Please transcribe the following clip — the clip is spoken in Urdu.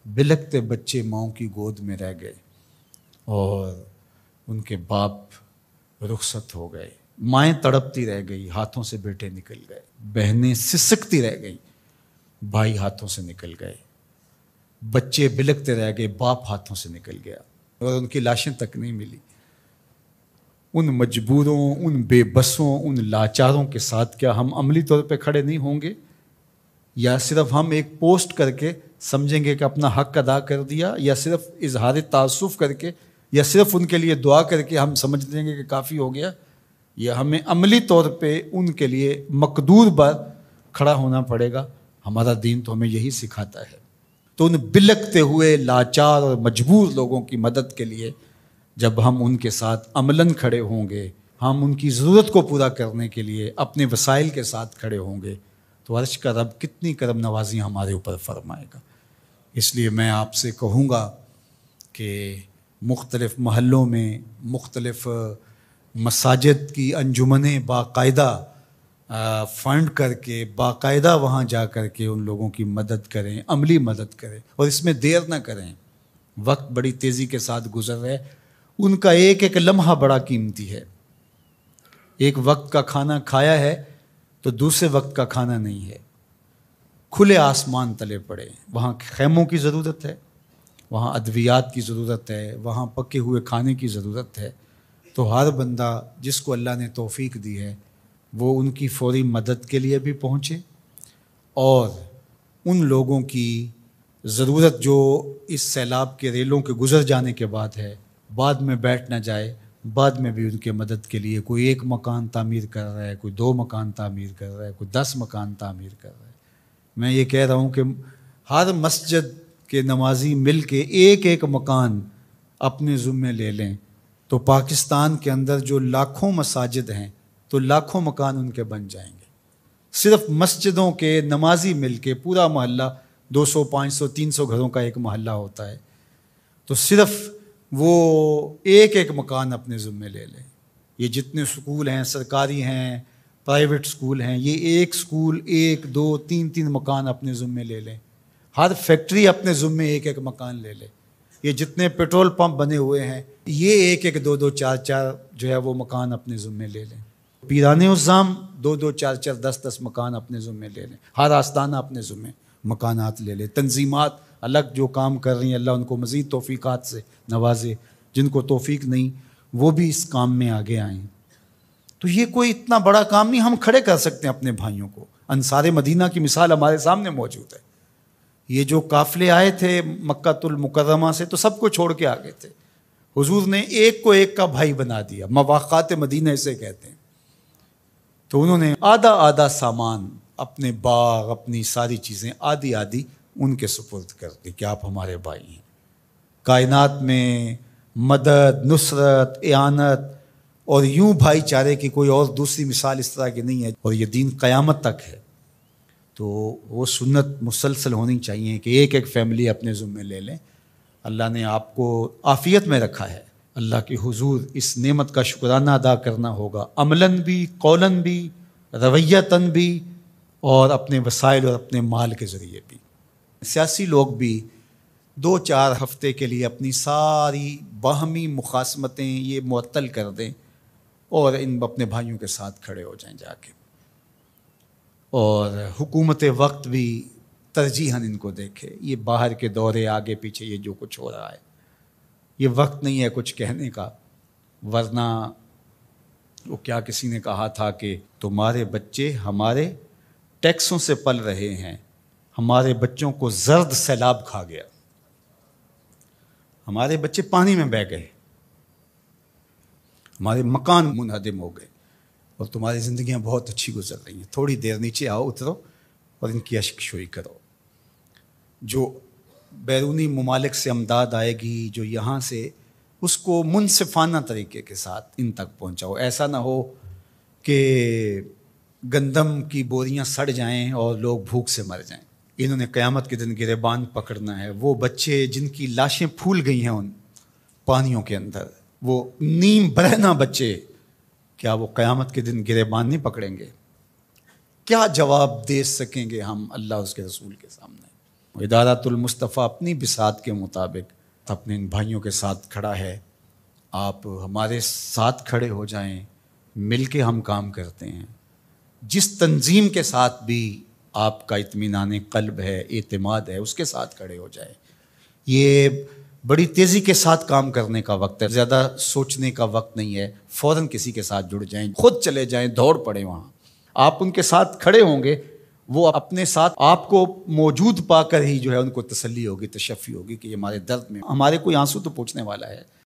بلکتے بچے ماؤں کی گود میں رہ گئے اور ان کے باپ رخصت ہو گئے، مائیں تڑپتی رہ گئی، ہاتھوں سے بیٹے نکل گئے، بہنیں سسکتی رہ گئی، بھائی ہاتھوں سے نکل گئے، بچے بلکتے رہ گئے، باپ ہاتھوں سے نکل گیا اور ان کی لاشیں تک نہیں ملی۔ ان مجبوروں، ان بے بسوں، ان لاچاروں کے ساتھ کیا ہم عملی طور پہ کھڑے نہیں ہوں گے؟ یا صرف ہم ایک پوسٹ کر کے سمجھیں گے کہ اپنا حق ادا کر دیا، یا صرف اظہار تعصف کر کے، یا صرف ان کے لیے دعا کر کے ہم سمجھ لیں گے کہ کافی ہو گیا؟ یا ہمیں عملی طور پہ ان کے لیے مقدور بر کھڑا ہونا پڑے گا؟ ہمارا دین تو ہمیں یہی سکھاتا ہے۔ تو ان بلکتے ہوئے لاچار اور مجبور لوگوں کی مدد کے لیے جب ہم ان کے ساتھ عملاً کھڑے ہوں گے، ہم ان کی ضرورت کو پورا کرنے کے لیے اپنے وسائل کے ساتھ کھڑے ہوں گے، تو عرش کا رب کتنی کرم نوازی ہمارے اوپر فرمائے گا۔ اس لیے میں آپ سے کہوں گا کہ مختلف محلوں میں مختلف مساجد کی انجمنیں باقاعدہ فنڈ کر کے، باقاعدہ وہاں جا کر کے ان لوگوں کی مدد کریں، عملی مدد کریں، اور اس میں دیر نہ کریں۔ وقت بڑی تیزی کے ساتھ گزر رہا ہے، ان کا ایک ایک لمحہ بڑا قیمتی ہے۔ ایک وقت کا کھانا کھایا ہے تو دوسرے وقت کا کھانا نہیں ہے۔ کھلے آسمان تلے پڑے، وہاں خیموں کی ضرورت ہے، وہاں ادویات کی ضرورت ہے، وہاں پکے ہوئے کھانے کی ضرورت ہے۔ تو ہر بندہ جس کو اللہ نے توفیق دی ہے وہ ان کی فوری مدد کے لیے بھی پہنچے، اور ان لوگوں کی ضرورت جو اس سیلاب کے ریلوں کے گزر جانے کے بعد ہے، بعد میں بیٹھ نہ جائے، بعد میں بھی ان کے مدد کے لیے کوئی 1 مکان تعمیر کر رہا ہے، کوئی 2 مکان تعمیر کر رہا ہے، کوئی 10 مکان تعمیر کر رہا ہے۔ میں یہ کہہ رہا ہوں کہ ہر مسجد کے نمازی مل کے ایک ایک مکان اپنے ذمے لے لیں تو پاکستان کے اندر جو لاکھوں مساجد ہیں تو لاکھوں مکان ان کے بن جائیں گے۔ صرف مسجدوں کے نمازی مل کے، پورا محلہ 200 500 300 گھروں کا ایک محلہ ہوتا ہے، تو صرف وہ ایک ایک مکان اپنے ذمے لے لیں۔ یہ جتنے سکول ہیں، سرکاری ہیں، پرائیویٹ سکول ہیں، یہ ایک سکول 1 2 3 3 مکان اپنے ذمے لے لیں۔ ہر فیکٹری اپنے ذمے ایک ایک مکان لے لے۔ یہ جتنے پیٹرول پمپ بنے ہوئے ہیں، یہ 1 1 2 2 4 4 جو ہے وہ مکان اپنے ذمے لے لیں۔ پیران الزام 2 2 4 4 10 10 مکان اپنے ذمے لے لیں۔ ہر آستانہ اپنے ذمے مکانات لے لیں۔ تنظیمات الگ جو کام کر رہی ہیں، اللہ ان کو مزید توفیقات سے نوازے، جن کو توفیق نہیں وہ بھی اس کام میں آگے آئیں۔ تو یہ کوئی اتنا بڑا کام نہیں، ہم کھڑے کر سکتے ہیں اپنے بھائیوں کو۔ انصار مدینہ کی مثال ہمارے سامنے موجود ہے۔ یہ جو قافلے آئے تھے مکہ المکرمہ سے تو سب کو چھوڑ کے آگے تھے، حضور نے ایک کو ایک کا بھائی بنا دیا، مواقات مدینہ اسے کہتے ہیں۔ تو انہوں نے آدھا آدھا سامان، اپنے باغ، اپنی ساری چیزیں آدھی آدھی ان کے سپرد کر دی کہ آپ ہمارے بھائی ہیں۔ کائنات میں مدد، نصرت، اعانت اور یوں بھائی چارے کی کوئی اور دوسری مثال اس طرح کی نہیں ہے، اور یہ دین قیامت تک ہے۔ تو وہ سنت مسلسل ہونی چاہیے کہ ایک ایک فیملی اپنے ذمے لے لیں۔ اللہ نے آپ کو عافیت میں رکھا ہے، اللہ کے حضور اس نعمت کا شکرانہ ادا کرنا ہوگا، عملاً بھی، قولاً بھی، رویتاً بھی، اور اپنے وسائل اور اپنے مال کے ذریعے بھی۔ سیاسی لوگ بھی 2-4 ہفتے کے لیے اپنی ساری باہمی مخاصمتیں یہ معطل کر دیں اور ان اپنے بھائیوں کے ساتھ کھڑے ہو جائیں جا کے، اور حکومت وقت بھی ترجیحاً ان کو دیکھے۔ یہ باہر کے دورے آگے پیچھے یہ جو کچھ ہو رہا ہے، یہ وقت نہیں ہے کچھ کہنے کا، ورنہ وہ کیا کسی نے کہا تھا کہ تمہارے بچے ہمارے ٹیکسوں سے پل رہے ہیں، ہمارے بچوں کو زرد سیلاب کھا گیا، ہمارے بچے پانی میں بہہ گئے، ہمارے مکان منہدم ہو گئے، اور تمہاری زندگیاں بہت اچھی گزر رہی ہیں، تھوڑی دیر نیچے آؤ، اترو اور ان کی اشک شوئی کرو۔ جو بیرونی ممالک سے امداد آئے گی، جو یہاں سے، اس کو منصفانہ طریقے کے ساتھ ان تک پہنچاؤ۔ ایسا نہ ہو کہ گندم کی بوریاں سڑ جائیں اور لوگ بھوک سے مر جائیں۔ انہوں نے قیامت کے دن گریبان پکڑنا ہے۔ وہ بچے جن کی لاشیں پھول گئی ہیں ان پانیوں کے اندر، وہ نیم برہنہ بچے، کیا وہ قیامت کے دن گریبان نہیں پکڑیں گے؟ کیا جواب دے سکیں گے ہم اللہ اس کے رسول کے سامنے؟ ادارۃ المصطفیٰ اپنی بساط کے مطابق اپنے ان بھائیوں کے ساتھ کھڑا ہے، آپ ہمارے ساتھ کھڑے ہو جائیں، مل کے ہم کام کرتے ہیں۔ جس تنظیم کے ساتھ بھی آپ کا اطمینان قلب ہے، اعتماد ہے، اس کے ساتھ کھڑے ہو جائیں۔ یہ بڑی تیزی کے ساتھ کام کرنے کا وقت ہے، زیادہ سوچنے کا وقت نہیں ہے، فوراً کسی کے ساتھ جڑ جائیں، خود چلے جائیں، دوڑ پڑیں وہاں۔ آپ ان کے ساتھ کھڑے ہوں گے، وہ اپنے ساتھ آپ کو موجود پا کر ہی جو ہے ان کو تسلی ہوگی، تشفی ہوگی کہ یہ ہمارے درد میں ہمارے کوئی آنسو تو پوچھنے والا ہے۔